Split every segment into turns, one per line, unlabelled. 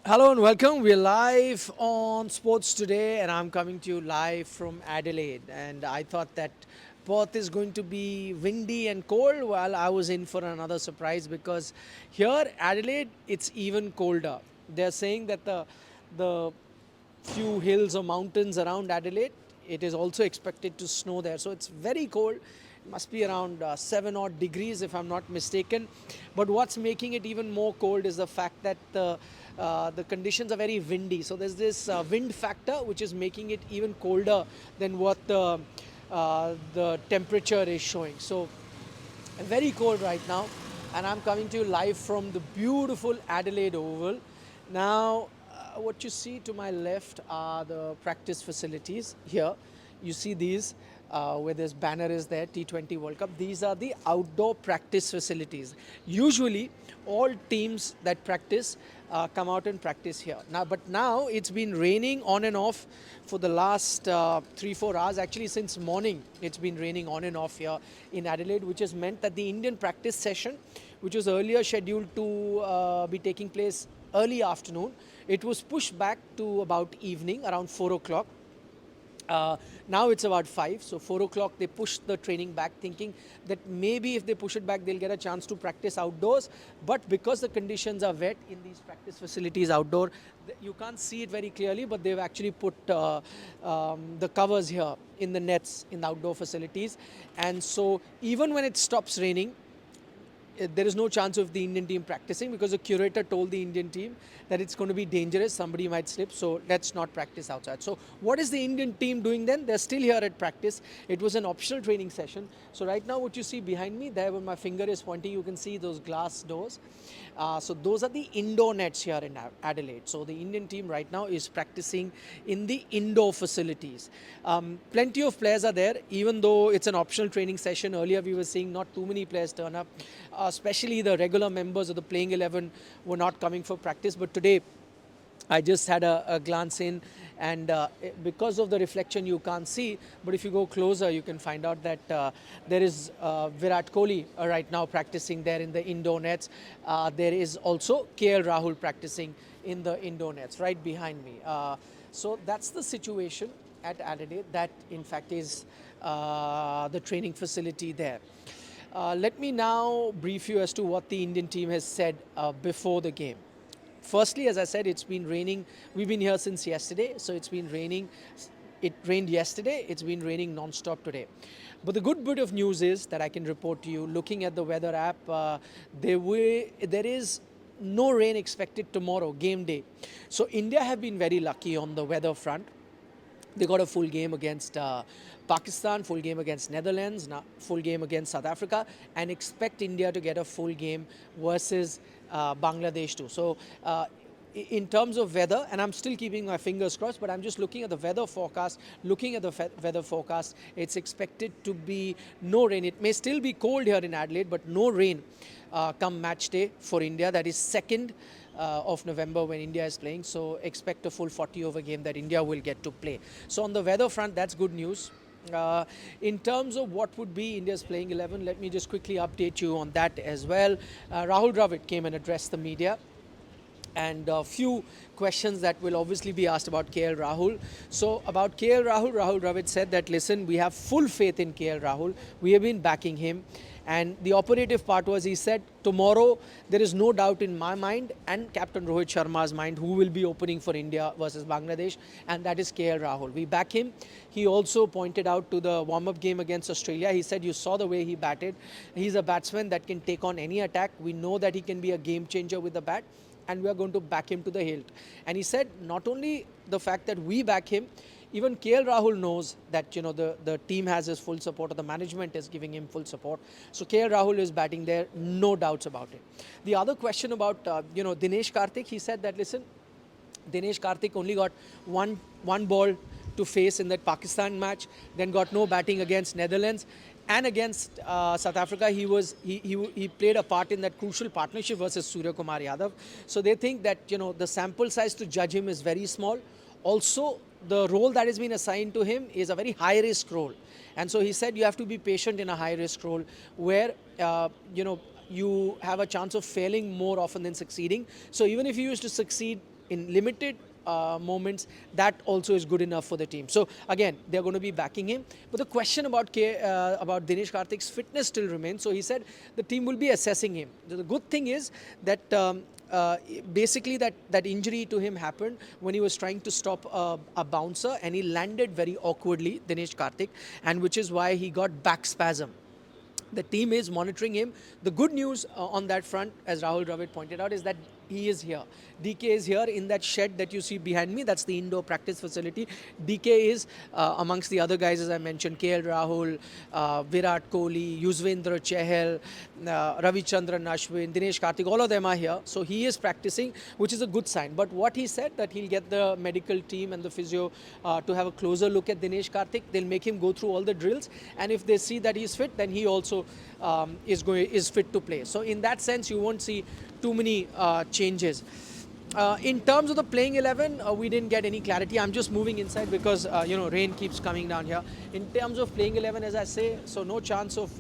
Hello and welcome. We're live on Sports Today, and I'm coming to you live from Adelaide. And I thought that Perth is going to be windy and cold. Well, I was in for another surprise because here, Adelaide, it's even colder. They're saying that the few hills or mountains around Adelaide, it is also expected to snow there. So it's very cold. It must be around 7 odd degrees if I'm not mistaken. But what's making it even more cold is the fact that the conditions are very windy. So there's this wind factor which is making it even colder than what the temperature is showing. So very cold right now, and I'm coming to you live from the beautiful Adelaide Oval. Now, what you see to my left are the practice facilities here. You see these where this banner is there, T20 World Cup. These are the outdoor practice facilities. Usually, all teams that practice come out and practice here. But now it's been raining on and off for the last 3-4 hours. Actually, since morning, it's been raining on and off here in Adelaide, which has meant that the Indian practice session, which was earlier scheduled to be taking place early afternoon, it was pushed back to about evening around 4 o'clock. Now it's about 5, so 4 o'clock they pushed the training back, thinking that maybe if they push it back, they'll get a chance to practice outdoors. But because the conditions are wet in these practice facilities outdoor, you can't see it very clearly, but they've actually put the covers here in the nets in the outdoor facilities. And so even when it stops raining, there is no chance of the Indian team practicing because the curator told the Indian team that it's going to be dangerous, somebody might slip, so let's not practice outside. So what is the Indian team doing then? They're still here at practice. It was an optional training session. So right now what you see behind me, there where my finger is pointing, you can see those glass doors. So those are the indoor nets here in Adelaide. So the Indian team right now is practicing in the indoor facilities. Plenty of players are there, even though it's an optional training session. Earlier we were seeing not too many players turn up, especially the regular members of the playing 11 were not coming for practice. But today I just had a glance in, and because of the reflection you can't see, but if you go closer you can find out that there is Virat Kohli right now practicing there in the indoor nets. There is also KL Rahul practicing in the indoor nets right behind me. So that's the situation at Adelaide. That in fact is the training facility there. Let me now brief you as to what the Indian team has said before the game. Firstly, as I said, it's been raining. We've been here since yesterday, so it's been raining. It rained yesterday, it's been raining non-stop today. But the good bit of news is that I can report to you, looking at the weather app, there is no rain expected tomorrow, game day. So India have been very lucky on the weather front. They got a full game against Pakistan, full game against Netherlands, full game against South Africa, and expect India to get a full game versus Bangladesh too. So in terms of weather, and I'm still keeping my fingers crossed, but I'm just looking at the weather forecast. Looking at the weather forecast, it's expected to be no rain. It may still be cold here in Adelaide, but no rain come match day for India. That is 2nd of November when India is playing. So expect a full 40 over game that India will get to play. So on the weather front, that's good news. In terms of what would be India's playing 11, let me just quickly update you on that as well. Rahul Dravid came and addressed the media, and a few questions that will obviously be asked about KL Rahul. So about KL Rahul, Rahul Dravid said that, listen, we have full faith in KL Rahul. We have been backing him. And the operative part was, he said, tomorrow there is no doubt in my mind and Captain Rohit Sharma's mind who will be opening for India versus Bangladesh, and that is KL Rahul. We back him. He also pointed out to the warm-up game against Australia. He said, you saw the way he batted. He's a batsman that can take on any attack. We know that he can be a game changer with the bat, and we are going to back him to the hilt. And he said not only the fact that we back him, even KL Rahul knows that the team has his full support, or the management is giving him full support. So KL Rahul is batting there, no doubts about it. The other question about Dinesh Karthik, he said that, listen, Dinesh Karthik only got one ball to face in that Pakistan match, then got no batting against Netherlands. And against South Africa, he played a part in that crucial partnership versus Surya Kumar Yadav. So they think that the sample size to judge him is very small. Also, the role that has been assigned to him is a very high risk role, and so he said you have to be patient in a high risk role where you have a chance of failing more often than succeeding. So even if you used to succeed in limited moments, that also is good enough for the team. So again, they're going to be backing him. But the question about Dinesh Karthik's fitness still remains. So he said the team will be assessing him. The good thing is that basically that injury to him happened when he was trying to stop a bouncer, and he landed very awkwardly, Dinesh Karthik, and which is why he got back spasm. The team is monitoring him. The good news on that front, as Rahul Dravid pointed out, is that he is here. DK is here in that shed that you see behind me. That's the indoor practice facility. DK is amongst the other guys, as I mentioned, KL Rahul, Virat Kohli, Yuzvendra Chahal, Ravichandran Ashwin, Dinesh Karthik, all of them are here. So he is practicing, which is a good sign. But what he said, that he'll get the medical team and the physio to have a closer look at Dinesh Karthik. They'll make him go through all the drills, and if they see that he's fit, then he also is fit to play. So in that sense, you won't see too many changes. In terms of the playing 11, we didn't get any clarity. I'm just moving inside because rain keeps coming down here. In terms of playing 11, as I say, so no chance of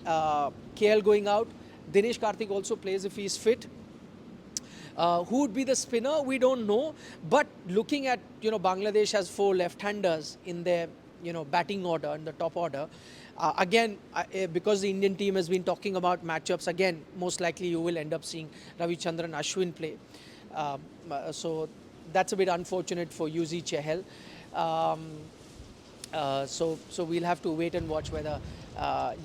KL going out. Dinesh Karthik also plays if he's fit. Who would be the spinner? We don't know. But looking at, Bangladesh has 4 left-handers in their, batting order, in the top order. Again, because the Indian team has been talking about matchups, again, most likely you will end up seeing Ravichandran Ashwin play. So that's a bit unfortunate for UZ Chahal. So we'll have to wait and watch whether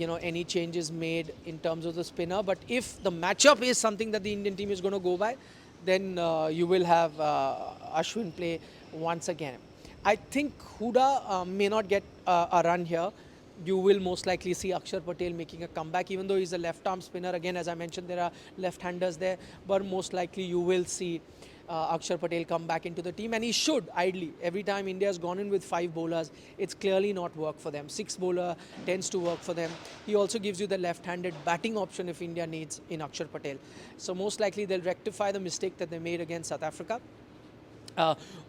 any changes made in terms of the spinner. But if the matchup is something that the Indian team is going to go by, then you will have Ashwin play once again. I think Huda may not get a run here. You will most likely see Akshar Patel making a comeback, even though he's a left-arm spinner. Again, as I mentioned, there are left-handers there, but most likely you will see Akshar Patel come back into the team, and he should, ideally. Every time India has gone in with 5 bowlers, it's clearly not worked for them. 6 bowler tends to work for them. He also gives you the left-handed batting option if India needs in Akshar Patel. So most likely they'll rectify the mistake that they made against South Africa.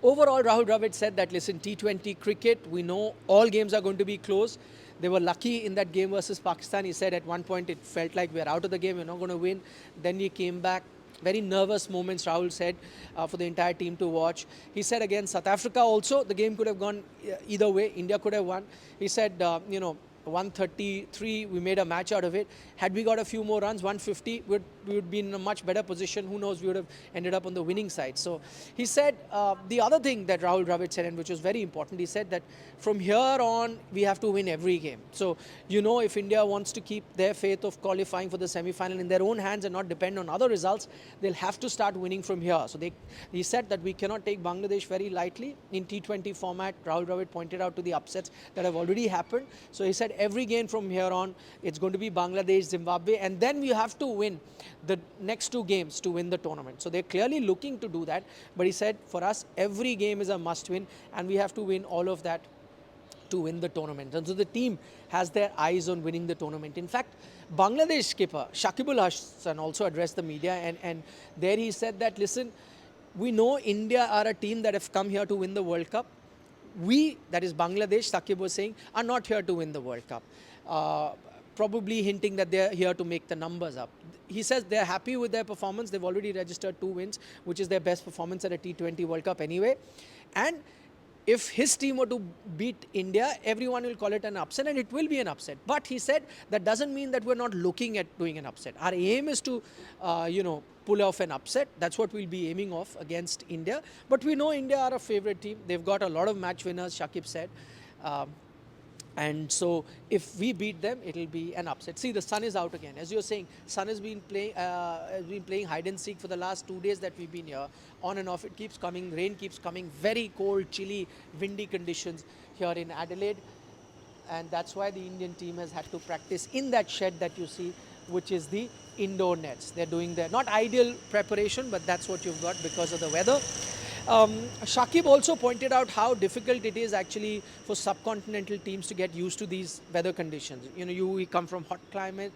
Overall, Rahul Dravid said that, listen, T20 cricket, we know all games are going to be close. They were lucky in that game versus Pakistan. He said at one point it felt like we're out of the game, we're not going to win. Then we came back. Very nervous moments, Rahul said, for the entire team to watch. He said against South Africa also, the game could have gone either way. India could have won. He said, 133, we made a match out of it. Had we got a few more runs, 150, we would be in a much better position. Who knows, we would have ended up on the winning side. So he said, the other thing that Rahul Dravid said, and which was very important, he said that from here on, we have to win every game. So, if India wants to keep their faith of qualifying for the semi-final in their own hands and not depend on other results, they'll have to start winning from here. So he said that we cannot take Bangladesh very lightly. In T20 format, Rahul Dravid pointed out to the upsets that have already happened. So he said every game from here on, it's going to be Bangladesh, Zimbabwe, and then we have to win the next 2 games to win the tournament. So they're clearly looking to do that. But he said, for us, every game is a must-win, and we have to win all of that to win the tournament. And so the team has their eyes on winning the tournament. In fact, Bangladesh skipper Shakibul Hasan also addressed the media, and there he said that, listen, we know India are a team that have come here to win the World Cup. We, that is Bangladesh, Shakib was saying, are not here to win the World Cup. Probably hinting that they're here to make the numbers up. He says they're happy with their performance. They've already registered 2 wins, which is their best performance at a T20 World Cup anyway. And if his team were to beat India, everyone will call it an upset, and it will be an upset. But he said that doesn't mean that we're not looking at doing an upset. Our aim is to, pull off an upset. That's what we'll be aiming off against India. But we know India are a favourite team. They've got a lot of match winners, Shakib said. And so if we beat them, it'll be an upset. See, the sun is out again. As you're saying, sun has been playing hide and seek for the last 2 days that we've been here. On and off, it keeps coming. Rain keeps coming. Very cold, chilly, windy conditions here in Adelaide. And that's why the Indian team has had to practice in that shed that you see, which is the indoor nets. They're doing their not ideal preparation, but that's what you've got because of the weather. Shakib also pointed out how difficult it is actually for subcontinental teams to get used to these weather conditions. We come from hot climate,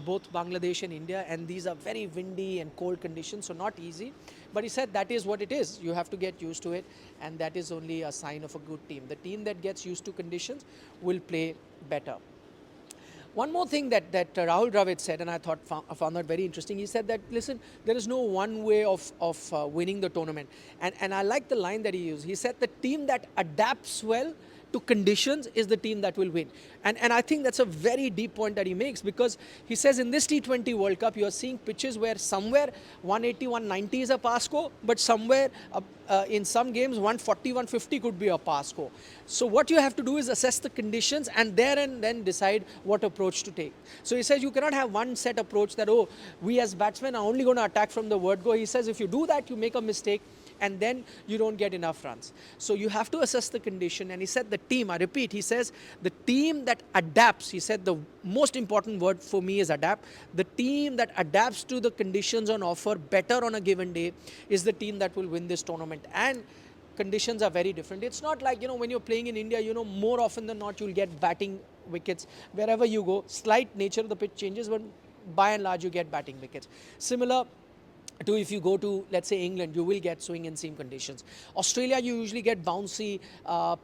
both Bangladesh and India, and these are very windy and cold conditions, so not easy. But he said that is what it is. You have to get used to it, and that is only a sign of a good team. The team that gets used to conditions will play better. One more thing that Rahul Dravid said, and I found that very interesting. He said that, listen, there is no one way of winning the tournament. And I like the line that he used. He said the team that adapts well to conditions is the team that will win. And I think that's a very deep point that he makes, because he says in this T20 World Cup, you are seeing pitches where somewhere 180, 190 is a pass score, but somewhere in some games 140, 150 could be a pass score. So what you have to do is assess the conditions and there and then decide what approach to take. So he says you cannot have one set approach that, oh, we as batsmen are only going to attack from the word go. He says if you do that, you make a mistake and then you don't get enough runs. So you have to assess the condition. And he said the team, I repeat, he says the team that adapts, he said the most important word for me is adapt. The team that adapts to the conditions on offer better on a given day is the team that will win this tournament. And conditions are very different. It's not like, when you're playing in India, more often than not, you'll get batting wickets. Wherever you go, slight nature of the pitch changes, but by and large, you get batting wickets. Similar to if you go to, let's say, England, you will get swing and seam conditions. Australia, you usually get bouncy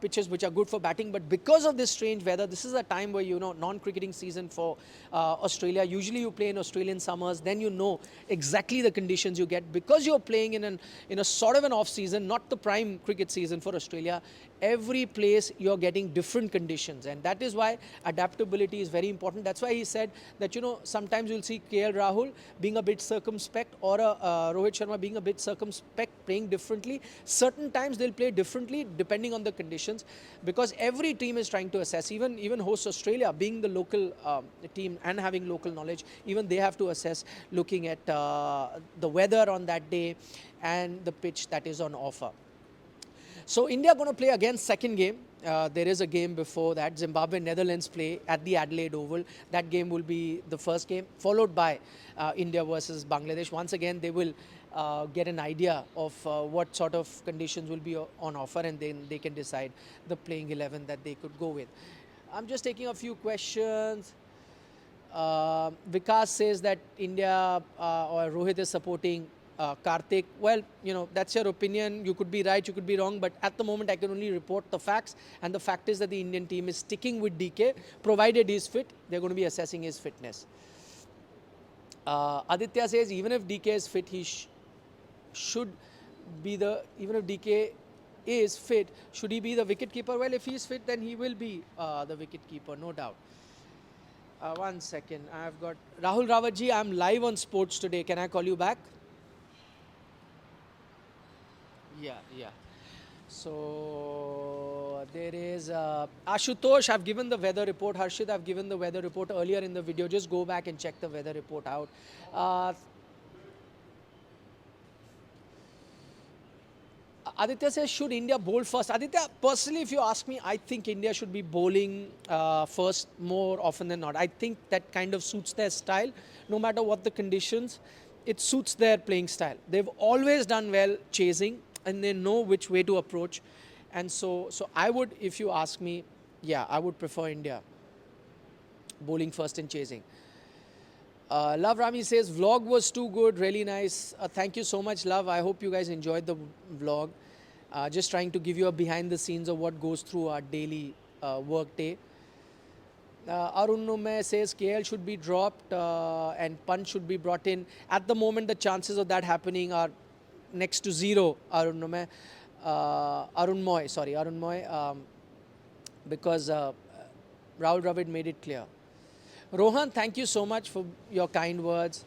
pitches which are good for batting, but because of this strange weather, this is a time where, non-cricketing season for Australia. Usually you play in Australian summers, then you know exactly the conditions you get. Because you're playing in a sort of an off-season, not the prime cricket season for Australia, every place you're getting different conditions, and that is why adaptability is very important. That's why he said that, sometimes you'll see KL Rahul being a bit circumspect, or Rohit Sharma being a bit circumspect, playing differently. Certain times they'll play differently depending on the conditions, because every team is trying to assess. Even host Australia, being the local team and having local knowledge, even they have to assess, looking at the weather on that day and the pitch that is on offer. So India going to play again second game. There is a game before that. Zimbabwe Netherlands play at the Adelaide Oval. That game will be the first game, followed by India versus Bangladesh. Once again, they will get an idea of what sort of conditions will be on offer, and then they can decide the playing 11 that they could go with. I'm just taking a few questions. Vikas says that India or Rohit is supporting Karthik. Well, that's your opinion. You could be right, you could be wrong, but at the moment I can only report the facts, and the fact is that the Indian team is sticking with DK. Provided he's fit, they're going to be assessing his fitness. Aditya says even if DK is fit, he should be even if DK is fit, should he be the wicket keeper? Well, if he's fit, then he will be the wicket keeper, no doubt. One second, I've got Rahul Rawatji. I'm live on Sports Today. Can I call you back? Yeah. So there is Ashutosh. I've given the weather report. Harshit, I've given the weather report earlier in the video. Just go back and check the weather report out. Aditya says, should India bowl first? Aditya, personally, if you ask me, I think India should be bowling first more often than not. I think that kind of suits their style. No matter what the conditions, it suits their playing style. They've always done well chasing, and they know which way to approach. And so I would, if you ask me, I would prefer India bowling first and chasing. Love Rami says, vlog was too good, really nice. Thank you so much, Love. I hope you guys enjoyed the vlog. Just trying to give you a behind the scenes of what goes through our daily work day. Arun Nume says KL should be dropped and Pant should be brought in. At the moment, the chances of that happening are next to zero, Arun Moy, because Rahul Dravid made it clear. Rohan, thank you so much for your kind words.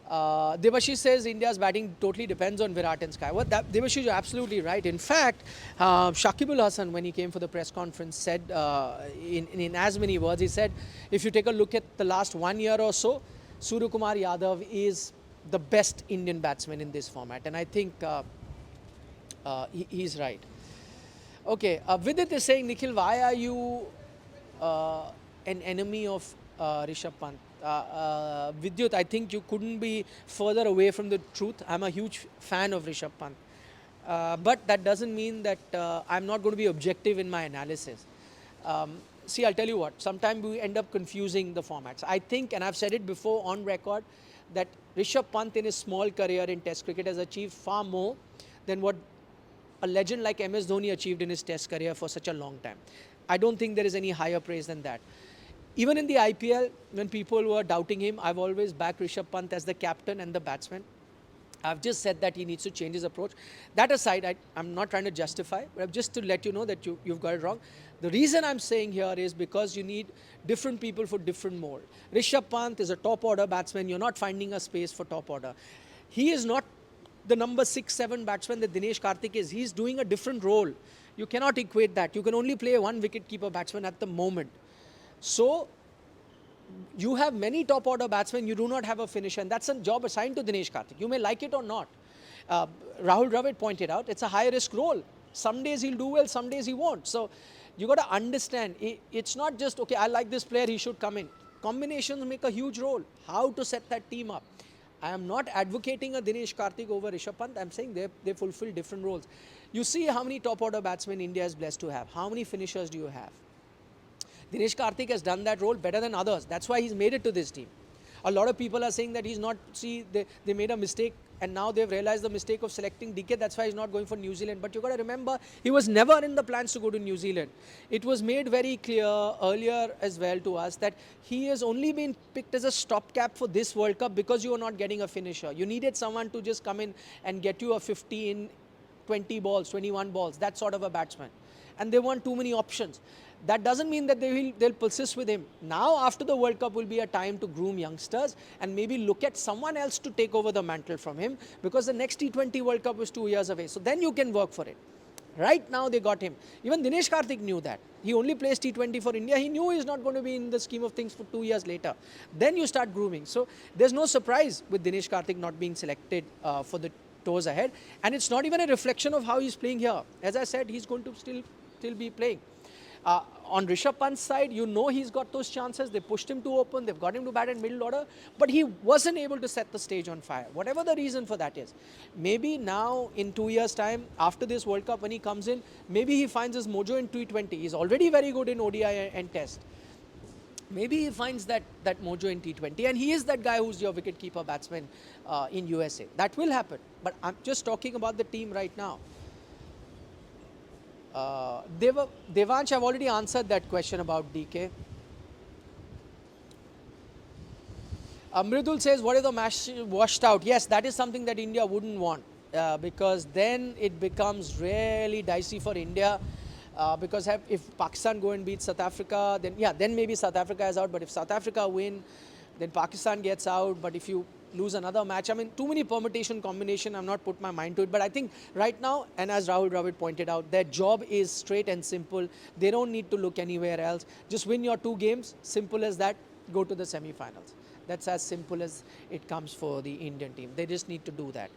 Debashish says India's batting totally depends on Virat and Sky. Well, Debashish is absolutely right. In fact, Shakibul Hasan, when he came for the press conference, said in as many words, he said, if you take a look at the last 1 year or so, Suryakumar Yadav is the best Indian batsman in this format. And I think he's right. Okay, Vidit is saying, Nikhil, why are you an enemy of Rishabh Pant? Vidyut, I think you couldn't be further away from the truth. I'm a huge fan of Rishabh Pant. But that doesn't mean that I'm not going to be objective in my analysis. See, I'll tell you what, sometimes we end up confusing the formats. I think, and I've said it before on record, that Rishabh Pant in his small career in Test cricket has achieved far more than what a legend like MS Dhoni achieved in his Test career for such a long time. I don't think there is any higher praise than that. Even in the IPL, when people were doubting him, I've always backed Rishabh Pant as the captain and the batsman. I've just said that he needs to change his approach. That aside, I'm not trying to justify, but just to let you know that you've got it wrong. The reason I'm saying here is because you need different people for different mold. Rishabh Pant is a top order batsman. You're not finding a space for top order. He is not the number 6, 7 batsman that Dinesh Karthik is. He's doing a different role. You cannot equate that. You can only play one wicket keeper batsman at the moment. So you have many top order batsmen, you do not have a finisher, and that's a job assigned to Dinesh Karthik. You may like it or not. Uh, Rahul Dravid pointed out it's a high risk role. Some days he'll do well, some days he won't. So you got to understand it's not just, okay, I like this player, he should come in. Combinations make a huge role. How to set that team up. I am not advocating a Dinesh Karthik over Rishabh Pant. I'm saying they fulfill different roles. You see how many top order batsmen India is blessed to have. How many finishers do you have? Dinesh Karthik has done that role better than others. That's why he's made it to this team. A lot of people are saying that he's not, they made a mistake and now they've realized the mistake of selecting DK. That's why he's not going for New Zealand. But you've got to remember, he was never in the plans to go to New Zealand. It was made very clear earlier as well to us that he has only been picked as a stopgap for this World Cup because you are not getting a finisher. You needed someone to just come in and get you a 15, 20 balls, 21 balls, that sort of a batsman. And there weren't too many options. That doesn't mean that they'll persist with him. Now, after the World Cup, will be a time to groom youngsters and maybe look at someone else to take over the mantle from him, because the next T20 World Cup is 2 years away. So then you can work for it. Right now, they got him. Even Dinesh Karthik knew that. He only plays T20 for India. He knew he's not going to be in the scheme of things for 2 years later. Then you start grooming. So there's no surprise with Dinesh Karthik not being selected for the tours ahead. And it's not even a reflection of how he's playing here. As I said, he's going to still be playing. On Rishabh Pant's side, you know he's got those chances. They pushed him to open. They've got him to bat in middle order. But he wasn't able to set the stage on fire. Whatever the reason for that is. Maybe now, in 2 years' time, after this World Cup, when he comes in, maybe he finds his mojo in T20. He's already very good in ODI and Test. Maybe he finds that mojo in T20. And he is that guy who's your wicket-keeper batsman in USA. That will happen. But I'm just talking about the team right now. Devansh, I've already answered that question about DK. Mridul says, what if the match washed out? Yes, that is something that India wouldn't want, because then it becomes really dicey for India. Because if Pakistan go and beat South Africa, then maybe South Africa is out. But if South Africa win, then Pakistan gets out. But if you lose another match, I mean, too many permutation combination, I've not put my mind to it. But I think right now, and as Rahul Dravid pointed out, their job is straight and simple. They don't need to look anywhere else. Just win your 2 games, simple as that, go to the semi-finals. That's as simple as it comes for the Indian team. They just need to do that.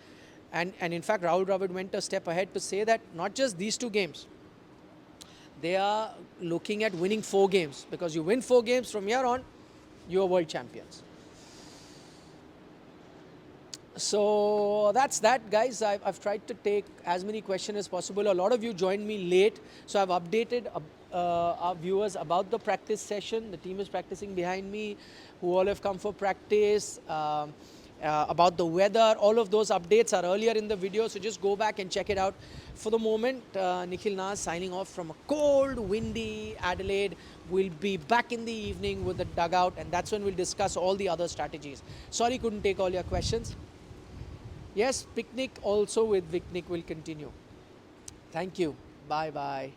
And in fact, Rahul Dravid went a step ahead to say that not just these 2 games, they are looking at winning 4 games. Because you win 4 games, from here on, you are world champions. So that's that, guys. I've tried to take as many questions as possible. A lot of you joined me late, so I've updated our viewers about the practice session. The team is practicing behind me, who all have come for practice. About the weather, all of those updates are earlier in the video, so just go back and check it out. For the moment, Nikhil Nas signing off from a cold, windy Adelaide. We'll be back in the evening with the dugout, and that's when we'll discuss all the other strategies. Sorry, couldn't take all your questions. Yes, picnic also with Vicnic will continue. Thank you. Bye-bye.